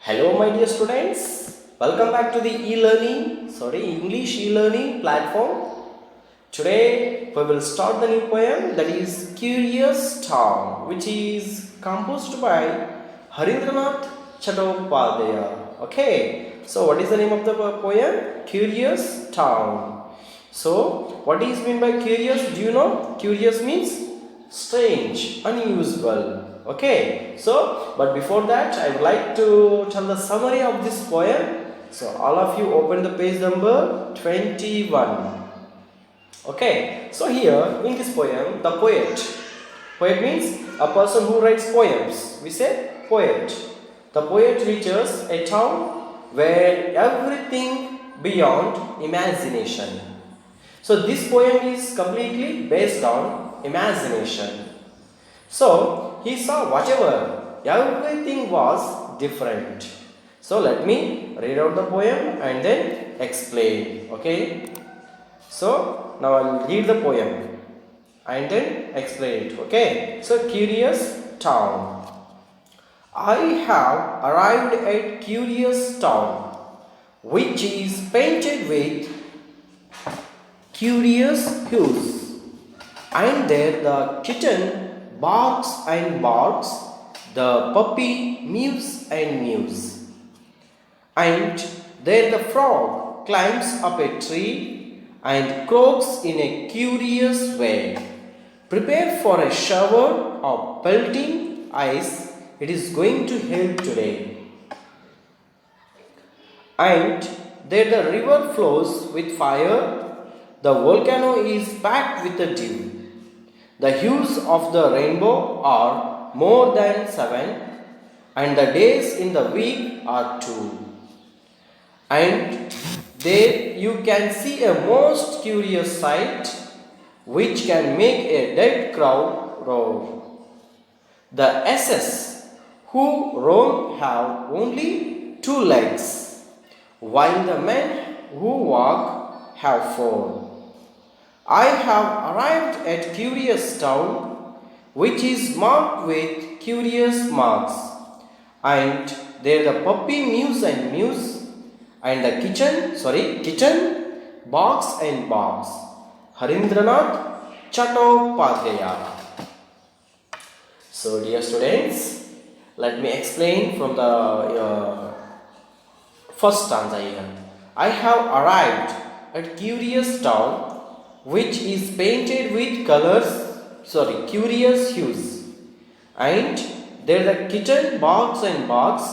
Hello, my dear students. Welcome back to the English e-learning platform. Today, we will start the new poem that is Curious Town, which is composed by Harindranath Chattopadhyaya. Okay, so what is the name of the poem? Curious Town. So, what is meant by curious? Do you know? Curious means strange, unusual. Okay, so but before that, I would like to tell the summary of this poem. So, all of you open the page number 21. Okay, so here in this poem, the poet means a person who writes poems. We say poet. The poet reaches a town where everything beyond imagination. So this poem is completely based on imagination. So he saw whatever, everything was different. So let me read out the poem and then explain. Okay. So now I'll read the poem and then explain it. Okay. So Curious Town. I have arrived at Curious Town, which is painted with curious hues. And there the kitten barks and barks, the puppy mews and mews. And there the frog climbs up a tree and croaks in a curious way. Prepare for a shower of pelting ice, it is going to hail today. And there the river flows with fire, the volcano is packed with the dew. The hues of the rainbow are more than 7, and the days in the week are 2. And there you can see a most curious sight which can make a dead crowd roar. The asses who roam have only 2 legs, while the men who walk have 4. I have arrived at Curious Town, which is marked with curious marks, and there the puppy mews and mews, and the kitten barks and barks. Harindranath Chattopadhyaya. So, dear students, let me explain from the first stanza here. I have arrived at Curious Town, which is painted with curious hues. And there the kitten barks and barks,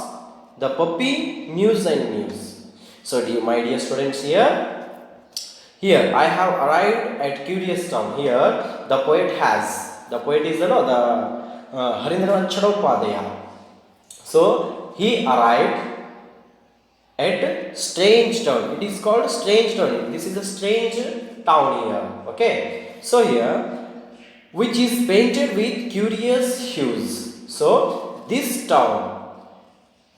the puppy mews and mews. So, my dear students, here I have arrived at Curious Town. Here the poet is the Harindranath Chattopadhyaya. So he arrived at strange town. It is called strange town. This is a strange town here. Okay. So here, which is painted with curious hues. So this town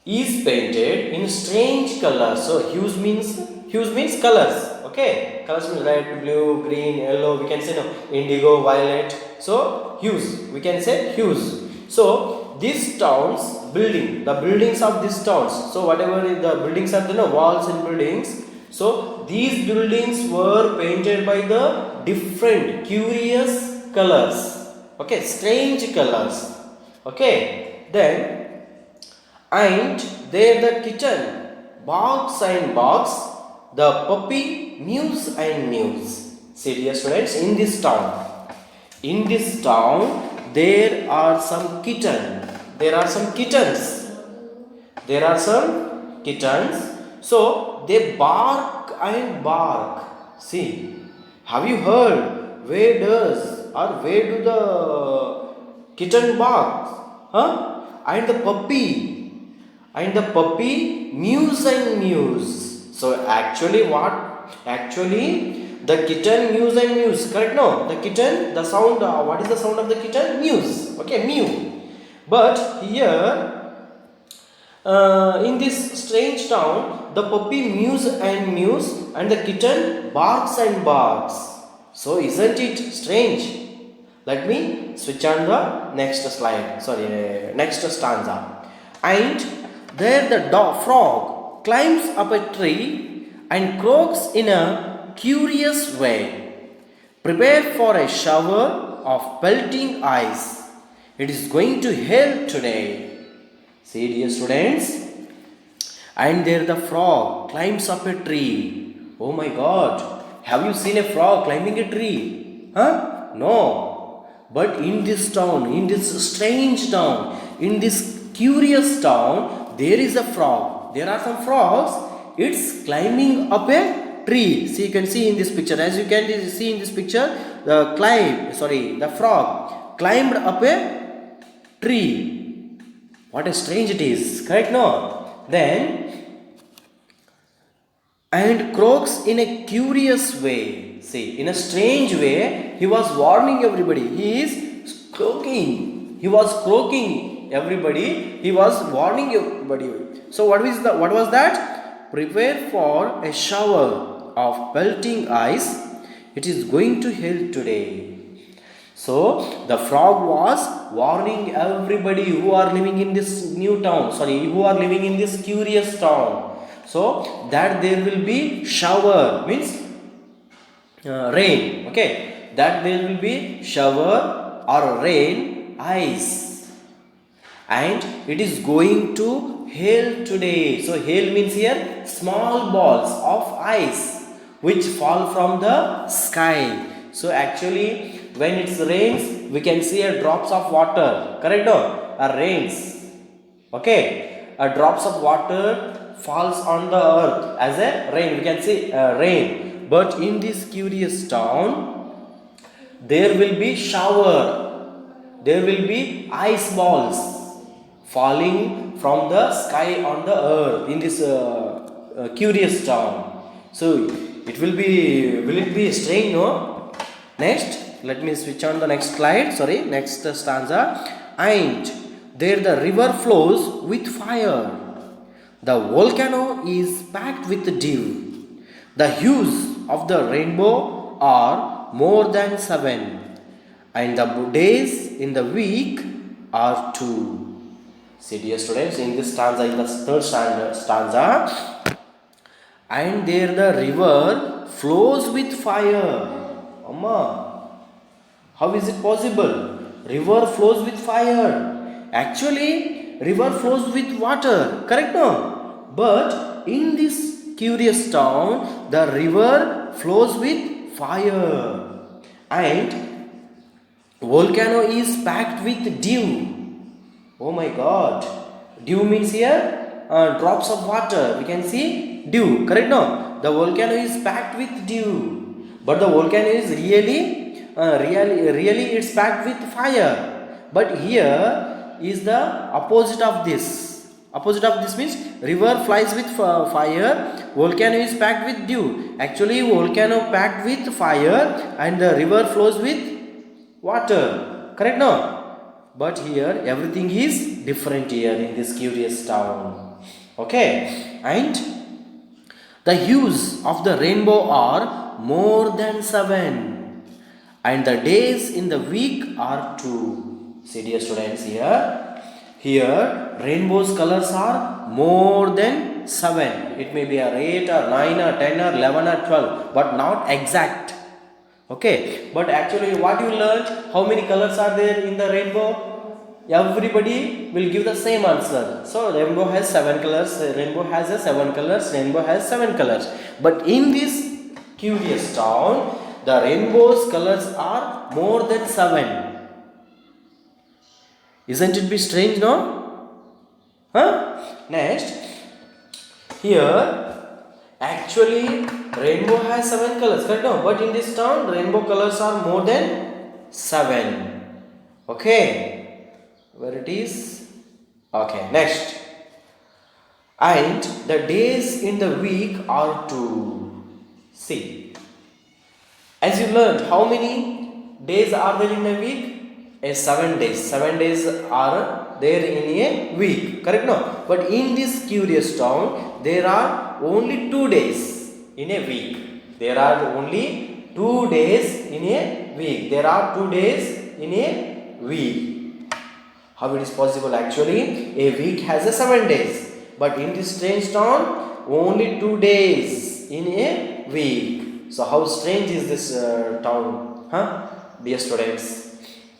is painted in strange colors. So hues means colors. Okay. Colors means red, blue, green, yellow. We can say indigo, violet. So hues. We can say hues. So these towns the buildings of these towns. So whatever the buildings are, walls and buildings. So these buildings were painted by the different curious colors. Okay, strange colors. Okay, then and there the kitten barks and barks, the puppy mews and mews. See, dear students, in this town there are some kittens. So they bark and bark. See, have you heard where do the kitten bark? Huh? And the puppy mews and mews. So actually the kitten mews and mews. Correct? No, the kitten, the sound. What is the sound of the kitten? Mews. Okay, mew. But here, in this strange town, the puppy mews and mews, and the kitten barks and barks. So isn't it strange? Let me switch on the next stanza. And There the frog climbs up a tree and croaks in a curious way. Prepare for a shower of pelting ice. It is going to hail today. See, dear students. And there the frog climbs up a tree. Oh my God. Have you seen a frog climbing a tree? Huh? No. But in this town, in this strange town, in this curious town, there is a frog. There are some frogs. It's climbing up a tree. See, you can see in this picture. As you can see in this picture, the frog climbed up a tree. What a strange it is. Correct? No? Then, and croaks in a curious way. See, in a strange way, he was warning everybody. He is croaking. He was croaking everybody. He was warning everybody. So what was that? Prepare for a shower of pelting ice. It is going to hail today. So the frog was warning everybody who are living in this new town. Who are living in this curious town. So that there will be shower, means rain. Okay, that there will be shower or rain, ice, and it is going to hail today. So hail means here small balls of ice which fall from the sky. So actually, when it rains, we can see a drops of water. Correct? No? A rains. Okay, a drops of water falls on the earth as a rain. We can see rain. But in this curious town, there will be shower. There will be ice balls falling from the sky on the earth in this curious town. So it will it be strange? No. Next, let me switch on the next slide. Next stanza. And there the river flows with fire. The volcano is packed with dew. The hues of the rainbow are more than 7, and the days in the week are 2. See, dear students, in this stanza, in the third stanza, and there the river flows with fire. Amma, how is it possible? River flows with fire. Actually, river flows with water. Correct? No? But in this curious town, the river flows with fire. And volcano is packed with dew. Oh my God. Dew means here drops of water. We can see dew. Correct? No? The volcano is packed with dew. But the volcano is really it's packed with fire. But here is the opposite of this. Opposite of this means river flies with fire, volcano is packed with dew. Actually, volcano packed with fire and the river flows with water. Correct? No? But here everything is different here in this curious town. Okay? And the hues of the rainbow are more than 7, and the days in the week are 2. See, dear students, here rainbow's colors are more than 7. It may be a 8 or 9 or 10 or 11 or 12, but not exact. Okay, but actually what you learned, how many colors are there in the rainbow? Everybody will give the same answer. So rainbow has 7 colors, rainbow has 7 colors, rainbow has 7 colors. But in this curious town, the rainbow's colors are more than 7. Isn't it be strange, no? Huh? Next, here actually rainbow has 7 colors, correct? No, but in this town rainbow colors are more than 7. Okay, where it is? Okay, next. And the days in the week are 2. See, as you learned, how many days are there in a week? 7 days. 7 days are there in a week. Correct? No? But in this curious town, there are only 2 days in a week. There are only 2 days in a week. There are 2 days in a week. How it is possible? Actually, a week has 7 days. but in this strange town, only 2 days in a week. So how strange is this town, huh, dear students?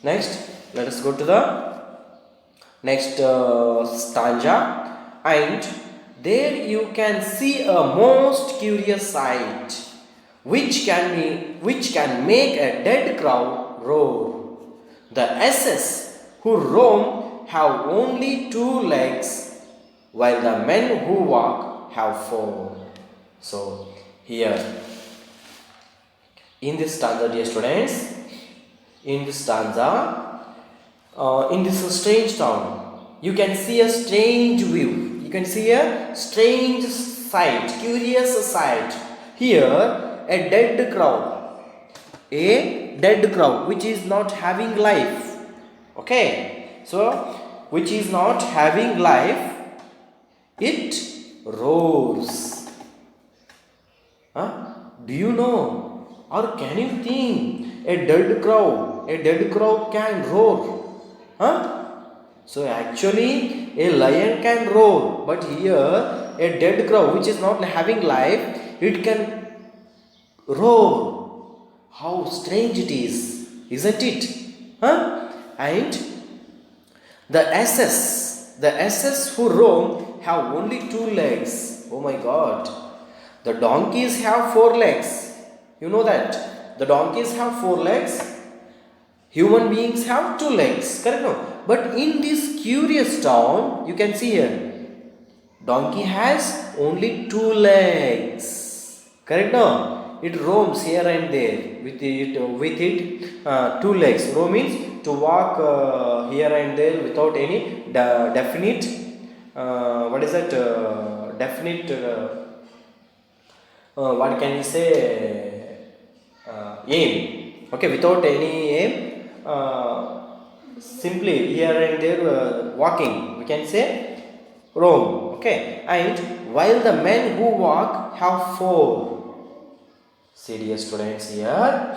Next, let us go to the next stanza, and there you can see a most curious sight, which can make a dead crowd roar. The asses who roam have only 2 legs, while the men who walk have 4. So here in this stanza, dear students, in this stanza, in this strange town, you can see a strange view. You can see a strange sight, curious sight. Here, a dead crowd which is not having life. Okay, so which is not having life, it roars. Huh? Do you know, or can you think a dead crow can roar? Huh? So actually a lion can roar, but here a dead crow which is not having life, it can roar. How strange it is, isn't it? Huh? And the asses who roam have only 2 legs. Oh my God! The donkeys have 4 legs. You know that the donkeys have 4 legs. Human beings have 2 legs, correct? No, but in this curious town, you can see here, donkey has only 2 legs, correct? No, it roams here and there with it 2 legs. Roam means to walk here and there without any definite. What is that? Definite. What can we say? Aim. Okay, without any aim. Simply here and there walking, we can say roam. Okay, and while the men who walk have 4. See, dear students, here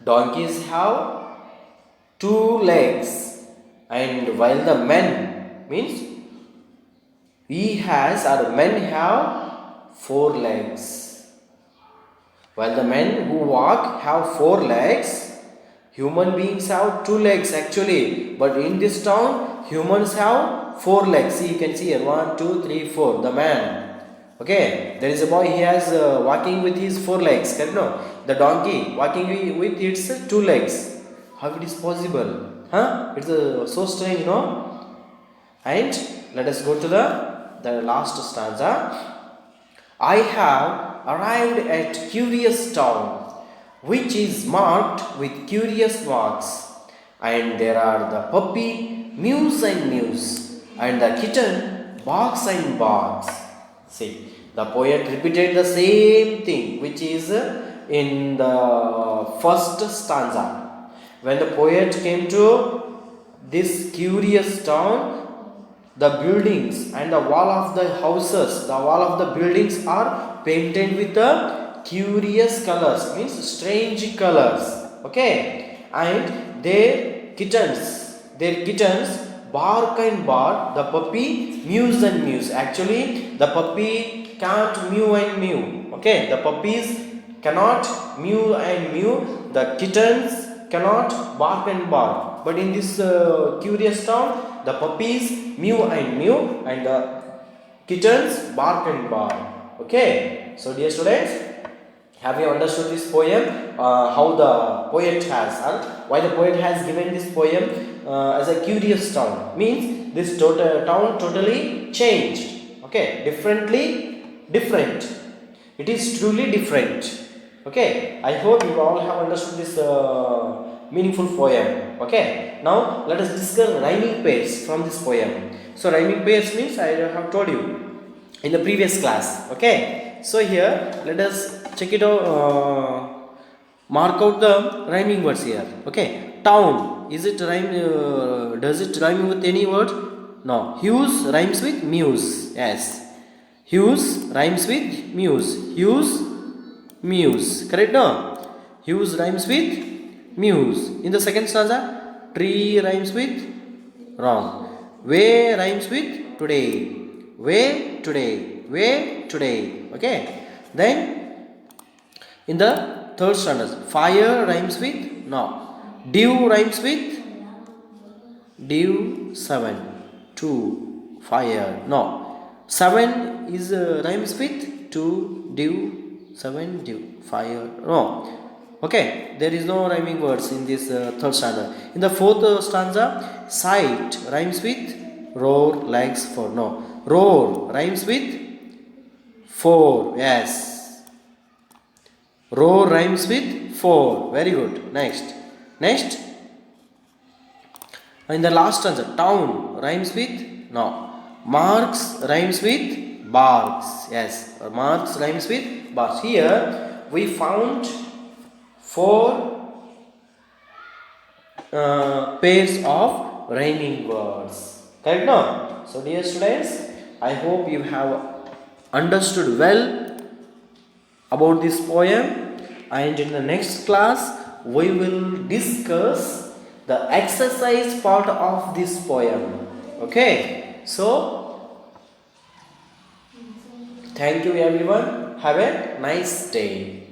donkeys have 2 legs, and while the men means men have 4 legs. While the men who walk have 4 legs, human beings have 2 legs actually, but in this town, humans have 4 legs. See, you can see here 1, 2, 3, 4. The man. Okay, there is a boy. He has walking with his 4 legs. No, the donkey walking with its 2 legs. How it is possible? Huh? It's so strange, no? And let us go to the last stanza. I have arrived at curious town, which is marked with curious marks, and there are the puppy mews and mews, and the kitten barks and barks. See, the poet repeated the same thing which is in the first stanza. When the poet came to this curious town, the buildings and the wall of the houses, the wall of the buildings are painted with the curious colors, means strange colors. Okay, and their kittens bark and bark. The puppy mews and mews. Actually, the puppy can't mew and mew. Okay, the puppies cannot mew and mew. The kittens cannot bark and bark. But in this curious town, the puppies mew and mew, and the kittens bark and bark. Okay, so dear students, have you understood this poem? How the poet has, why the poet has given this poem as a curious town? Means this town totally changed. Okay, different. It is truly different. Okay, I hope you all have understood this meaningful poem. Okay, now let us discuss rhyming pairs from this poem. So rhyming pairs means I have told you in the previous class. Okay, so here let us check it out. Mark out the rhyming words here. Okay, town, is it rhyme? Does it rhyme with any word? No. Hues rhymes with muse. Yes, hues rhymes with muse. Muse. Correct? No. Hues rhymes with muse. In the second stanza, tree rhymes with wrong. Way rhymes with today, where today, where today. Okay, then in the third standard, fire rhymes with no, dew rhymes with dew 7, 2, fire no, 7 is rhymes with 2, dew 7, dew, fire no. Okay, there is no rhyming words in this third stanza. In the fourth stanza, sight rhymes with roar, legs 4 no, roar rhymes with 4, yes, roar rhymes with 4, very good. Next in the last stanza, town rhymes with no, marks rhymes with barks, yes, marks rhymes with barks. Here we found 4 pairs of rhyming words, correct no? So dear students, I hope you have understood well about this poem, and in the next class we will discuss the exercise part of this poem. Okay, so thank you everyone, have a nice day.